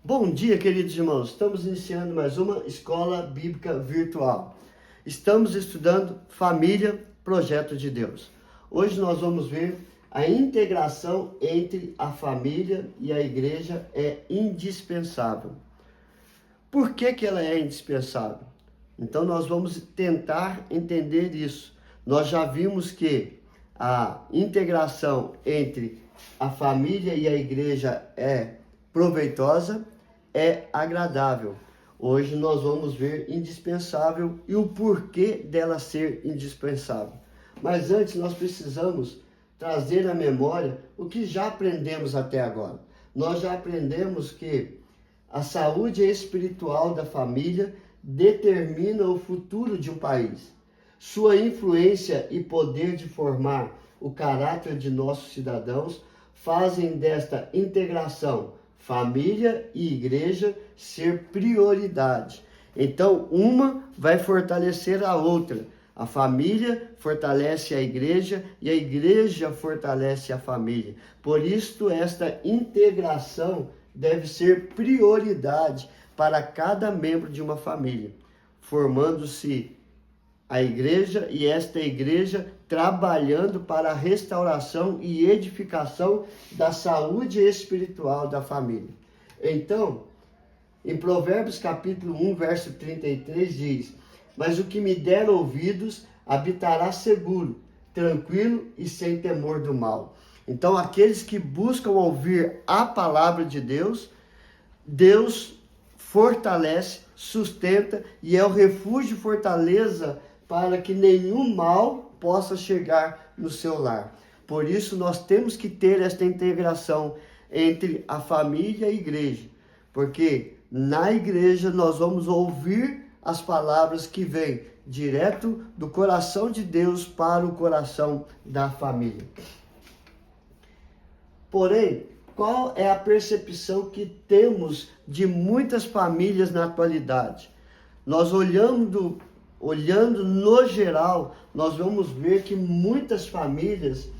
Bom dia, queridos irmãos. Estamos iniciando mais uma escola bíblica virtual. Estamos estudando Família, Projeto de Deus. Hoje nós vamos ver a integração entre a família e a igreja é indispensável. Por que ela é indispensável? Então nós vamos tentar entender isso. Nós já vimos que a integração entre a família e a igreja é proveitosa, é agradável. Hoje nós vamos ver indispensável e o porquê dela ser indispensável. Mas antes nós precisamos trazer à memória o que já aprendemos até agora. Nós já aprendemos que a saúde espiritual da família determina o futuro de um país. Sua influência e poder de formar o caráter de nossos cidadãos fazem desta integração família e igreja ser prioridade. Então, uma vai fortalecer a outra. A família fortalece a igreja e a igreja fortalece a família. Por isso, esta integração deve ser prioridade para cada membro de uma família, formando-se a igreja e esta igreja trabalhando para a restauração e edificação da saúde espiritual da família. Então, em Provérbios capítulo 1, verso 33 diz: mas o que me der ouvidos habitará seguro, tranquilo e sem temor do mal. Então, aqueles que buscam ouvir a palavra de Deus, Deus fortalece, sustenta e é o refúgio e fortaleza para que nenhum mal possa chegar no seu lar. Por isso, nós temos que ter esta integração entre a família e a igreja, porque na igreja nós vamos ouvir as palavras que vêm direto do coração de Deus para o coração da família. Porém, qual é a percepção que temos de muitas famílias na atualidade? Nós olhando no geral, nós vamos ver que muitas famílias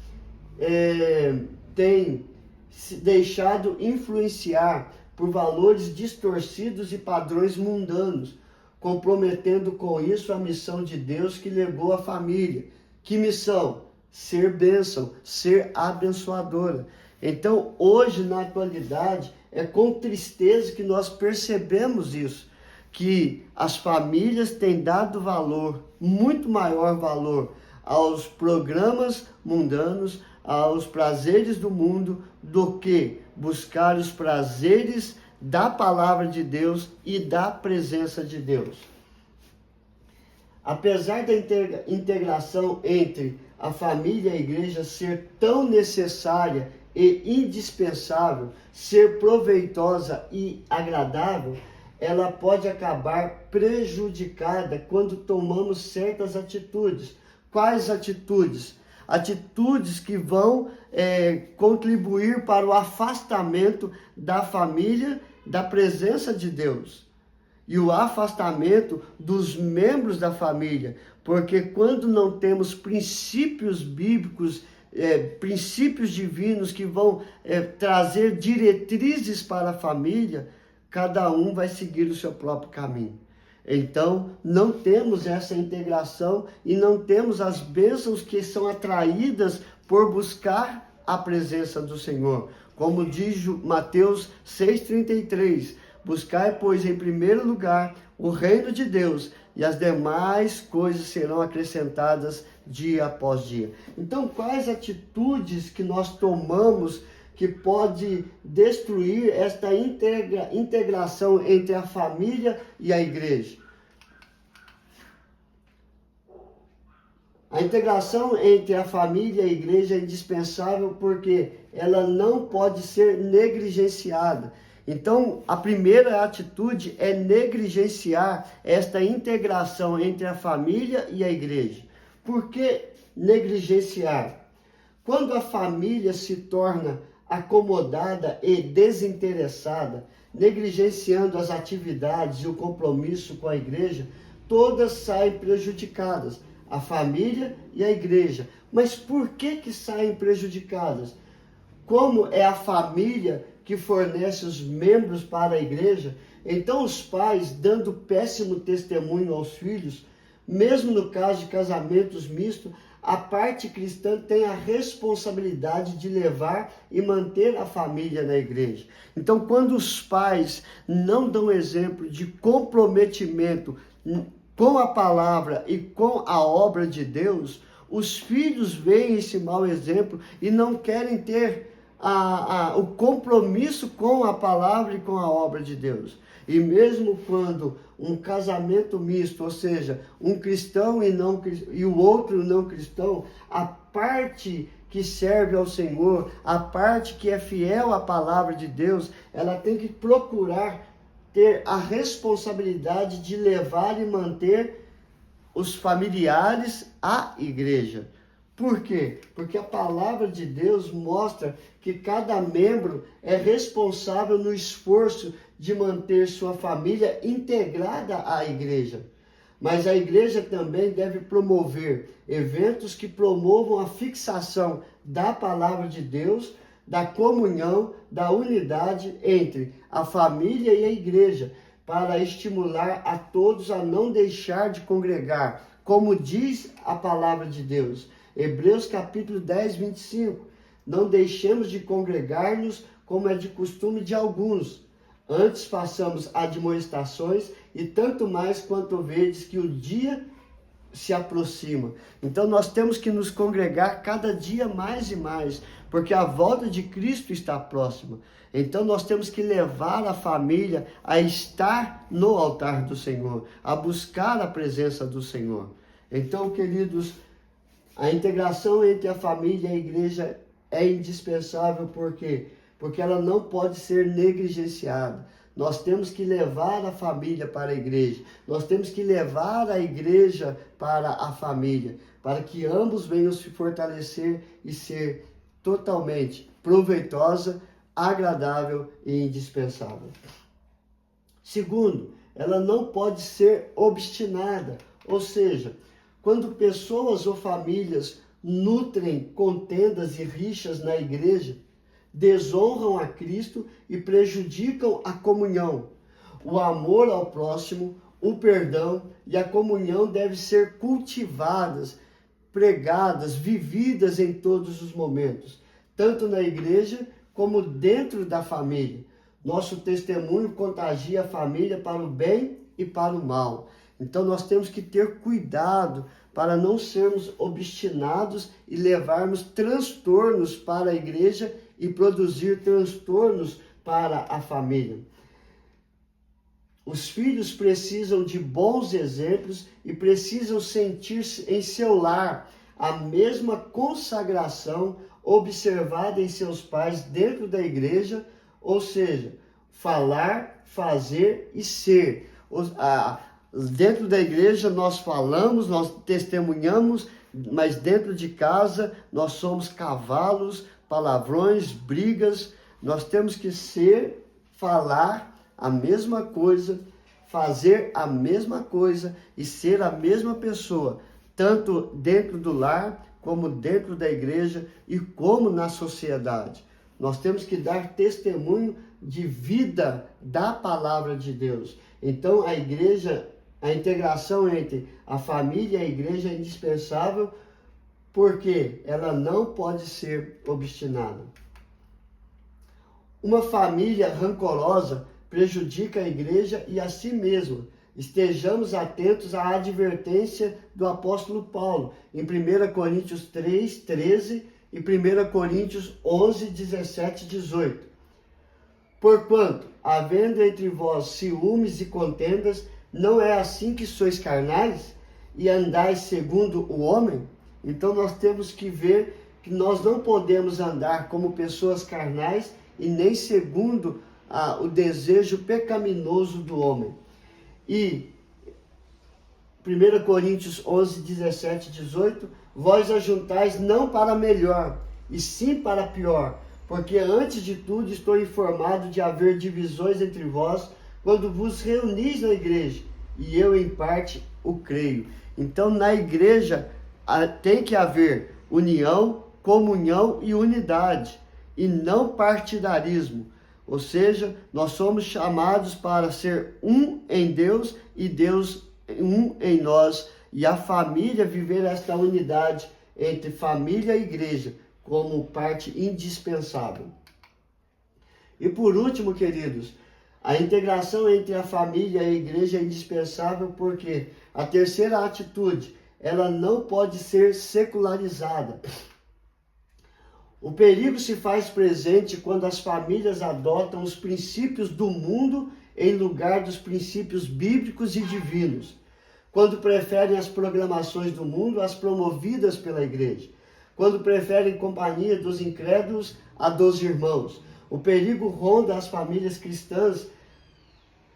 têm se deixado influenciar por valores distorcidos e padrões mundanos, comprometendo com isso a missão de Deus que legou à família. Que missão? Ser bênção, ser abençoadora. Então, hoje, na atualidade, é com tristeza que nós percebemos isso, que as famílias têm dado valor, muito maior valor, aos programas mundanos, aos prazeres do mundo, do que buscar os prazeres da palavra de Deus e da presença de Deus. Apesar da integração entre a família e a igreja ser tão necessária e indispensável, ser proveitosa e agradável, ela pode acabar prejudicada quando tomamos certas atitudes. Quais atitudes? Atitudes que vão contribuir para o afastamento da família da presença de Deus e o afastamento dos membros da família, porque quando não temos princípios bíblicos, princípios divinos que vão trazer diretrizes para a família, cada um vai seguir o seu próprio caminho. Então, não temos essa integração e não temos as bênçãos que são atraídas por buscar a presença do Senhor. Como diz Mateus 6,33, buscai, pois, em primeiro lugar o reino de Deus e as demais coisas serão acrescentadas dia após dia. Então, quais atitudes que nós tomamos que pode destruir esta integração entre a família e a igreja? A integração entre a família e a igreja é indispensável porque ela não pode ser negligenciada. Então, a primeira atitude é negligenciar esta integração entre a família e a igreja. Por que negligenciar? Quando a família se torna acomodada e desinteressada, negligenciando as atividades e o compromisso com a igreja, todas saem prejudicadas, a família e a igreja. Mas por que saem prejudicadas? Como é a família que fornece os membros para a igreja, então os pais, dando péssimo testemunho aos filhos, mesmo no caso de casamentos mistos, a parte cristã tem a responsabilidade de levar e manter a família na igreja. Então, quando os pais não dão exemplo de comprometimento com a palavra e com a obra de Deus, os filhos veem esse mau exemplo e não querem ter o compromisso com a palavra e com a obra de Deus. E mesmo quando um casamento misto, ou seja, um cristão e o outro não cristão, a parte que serve ao Senhor, a parte que é fiel à palavra de Deus, ela tem que procurar ter a responsabilidade de levar e manter os familiares à igreja. Por quê? Porque a palavra de Deus mostra que cada membro é responsável no esforço de manter sua família integrada à igreja. Mas a igreja também deve promover eventos que promovam a fixação da palavra de Deus, da comunhão, da unidade entre a família e a igreja, para estimular a todos a não deixar de congregar, como diz a palavra de Deus. Hebreus capítulo 10, 25. Não deixemos de congregar-nos como é de costume de alguns. Antes façamos admoestações, e tanto mais quanto vedes que o dia se aproxima. Então nós temos que nos congregar cada dia mais e mais, porque a volta de Cristo está próxima. Então nós temos que levar a família a estar no altar do Senhor, a buscar a presença do Senhor. Então, queridos, a integração entre a família e a igreja é indispensável, por quê? Porque ela não pode ser negligenciada. Nós temos que levar a família para a igreja. Nós temos que levar a igreja para a família, para que ambos venham se fortalecer e ser totalmente proveitosa, agradável e indispensável. Segundo, ela não pode ser obstinada, ou seja, quando pessoas ou famílias nutrem contendas e rixas na igreja, desonram a Cristo e prejudicam a comunhão. O amor ao próximo, o perdão e a comunhão devem ser cultivadas, pregadas, vividas em todos os momentos, tanto na igreja como dentro da família. Nosso testemunho contagia a família para o bem e para o mal. Então nós temos que ter cuidado para não sermos obstinados e levarmos transtornos para a igreja e produzir transtornos para a família. Os filhos precisam de bons exemplos e precisam sentir em seu lar a mesma consagração observada em seus pais dentro da igreja, ou seja, falar, fazer e ser. Dentro da igreja nós falamos, nós testemunhamos, mas dentro de casa nós somos cavalos, palavrões, brigas. Nós temos que falar a mesma coisa, fazer a mesma coisa e ser a mesma pessoa, tanto dentro do lar, como dentro da igreja e como na sociedade. Nós temos que dar testemunho de vida da palavra de Deus. Então a igreja, a integração entre a família e a igreja é indispensável, porque ela não pode ser obstinada. Uma família rancorosa prejudica a igreja e a si mesma. Estejamos atentos à advertência do apóstolo Paulo, em 1 Coríntios 3, 13 e 1 Coríntios 11, 17 e 18. Porquanto, havendo entre vós ciúmes e contendas, não é assim que sois carnais e andais segundo o homem? Então nós temos que ver que nós não podemos andar como pessoas carnais e nem segundo o desejo pecaminoso do homem. E 1 Coríntios 11, 17 e 18, vós ajuntais não para melhor, e sim para pior, porque antes de tudo estou informado de haver divisões entre vós, quando vos reunis na igreja, e eu em parte o creio. Então na igreja tem que haver união, comunhão e unidade, e não partidarismo. Ou seja, nós somos chamados para ser um em Deus e Deus um em nós. E a família viver esta unidade entre família e igreja como parte indispensável. E por último, queridos, a integração entre a família e a igreja é indispensável porque a terceira atitude, ela não pode ser secularizada. O perigo se faz presente quando as famílias adotam os princípios do mundo em lugar dos princípios bíblicos e divinos. Quando preferem as programações do mundo às promovidas pela igreja. Quando preferem companhia dos incrédulos a dos irmãos. O perigo ronda as famílias cristãs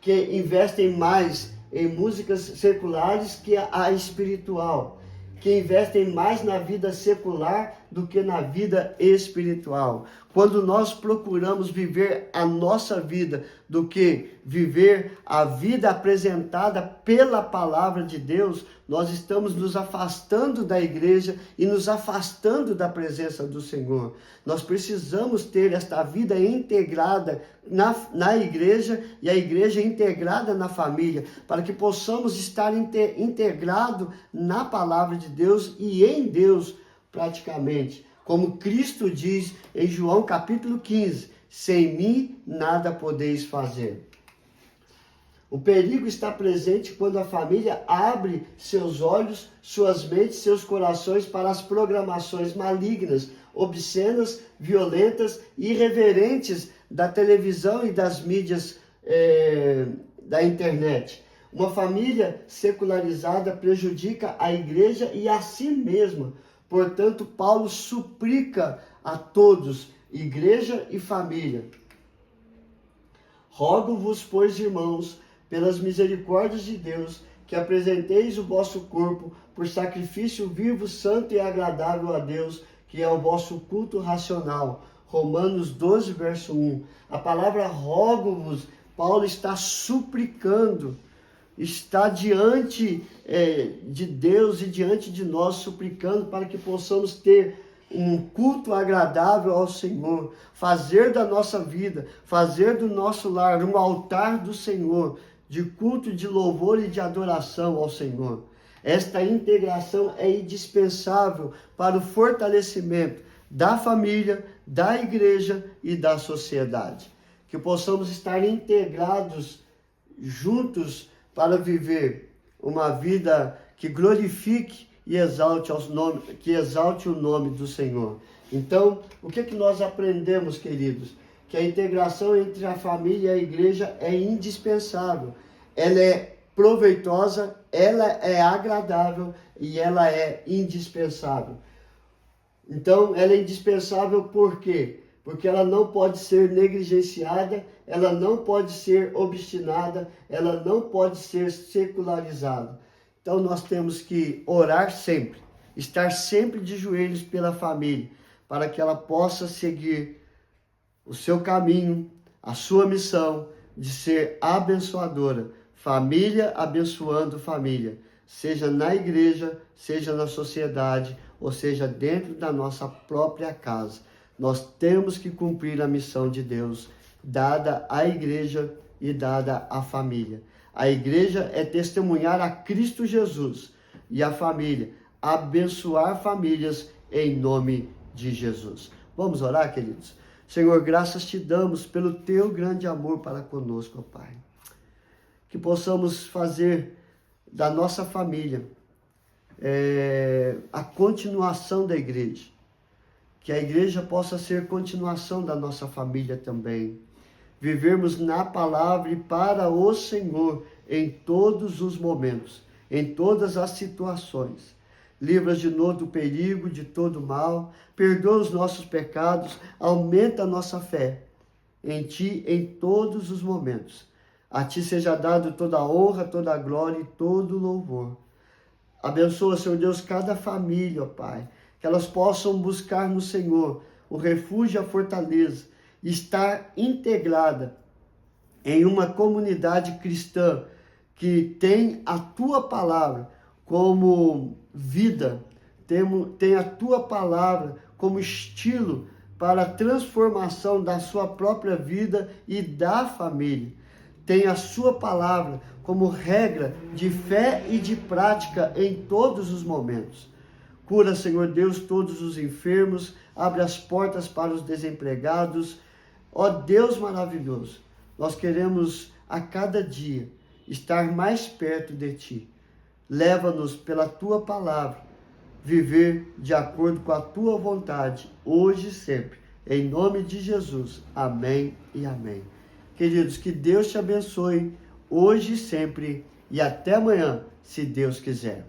que investem mais em músicas seculares que a espiritual, que investem mais na vida secular do que na vida espiritual. Quando nós procuramos viver a nossa vida do que viver a vida apresentada pela palavra de Deus, nós estamos nos afastando da igreja e nos afastando da presença do Senhor. Nós precisamos ter esta vida integrada na igreja e a igreja integrada na família, para que possamos estar integrados na palavra de Deus e em Deus praticamente. Como Cristo diz em João capítulo 15, sem mim nada podeis fazer. O perigo está presente quando a família abre seus olhos, suas mentes, seus corações para as programações malignas, obscenas, violentas e irreverentes da televisão e das mídias da internet. Uma família secularizada prejudica a igreja e a si mesma. Portanto, Paulo suplica a todos, igreja e família: rogo-vos, pois, irmãos, pelas misericórdias de Deus, que apresenteis o vosso corpo por sacrifício vivo, santo e agradável a Deus, que é o vosso culto racional. Romanos 12, verso 1. A palavra rogo-vos, Paulo está suplicando, está diante de Deus e diante de nós, suplicando para que possamos ter um culto agradável ao Senhor, fazer da nossa vida, fazer do nosso lar um altar do Senhor, de culto, de louvor e de adoração ao Senhor. Esta integração é indispensável para o fortalecimento da família, da igreja e da sociedade. Que possamos estar integrados juntos para viver uma vida que glorifique e exalte o nome do Senhor. Então, o que nós aprendemos, queridos? Que a integração entre a família e a igreja é indispensável. Ela é proveitosa, ela é agradável e ela é indispensável. Então, ela é indispensável por quê? Porque ela não pode ser negligenciada, ela não pode ser obstinada, ela não pode ser secularizada. Então, nós temos que orar sempre, estar sempre de joelhos pela família, para que ela possa seguir o seu caminho, a sua missão de ser abençoadora. Família abençoando família, seja na igreja, seja na sociedade, ou seja dentro da nossa própria casa. Nós temos que cumprir a missão de Deus, dada à igreja e dada à família. A igreja é testemunhar a Cristo Jesus e a família, abençoar famílias em nome de Jesus. Vamos orar, queridos? Senhor, graças te damos pelo teu grande amor para conosco, ó Pai. Que possamos fazer da nossa família a continuação da igreja. Que a igreja possa ser continuação da nossa família também. Vivermos na palavra e para o Senhor em todos os momentos, em todas as situações. Livra-nos de todo perigo, de todo mal, perdoa os nossos pecados, aumenta a nossa fé em Ti em todos os momentos. A Ti seja dado toda a honra, toda a glória e todo o louvor. Abençoa, Senhor Deus, cada família, ó Pai, que elas possam buscar no Senhor o refúgio e a fortaleza, estar integrada em uma comunidade cristã que tem a Tua palavra como vida, tem a Tua palavra como estilo para a transformação da sua própria vida e da família. Tenha a sua palavra como regra de fé e de prática em todos os momentos. Cura, Senhor Deus, todos os enfermos, abre as portas para os desempregados. Ó Deus maravilhoso, nós queremos a cada dia estar mais perto de Ti. Leva-nos pela Tua palavra, viver de acordo com a Tua vontade, hoje e sempre. Em nome de Jesus. Amém e amém. Queridos, que Deus te abençoe, hoje e sempre, e até amanhã, se Deus quiser.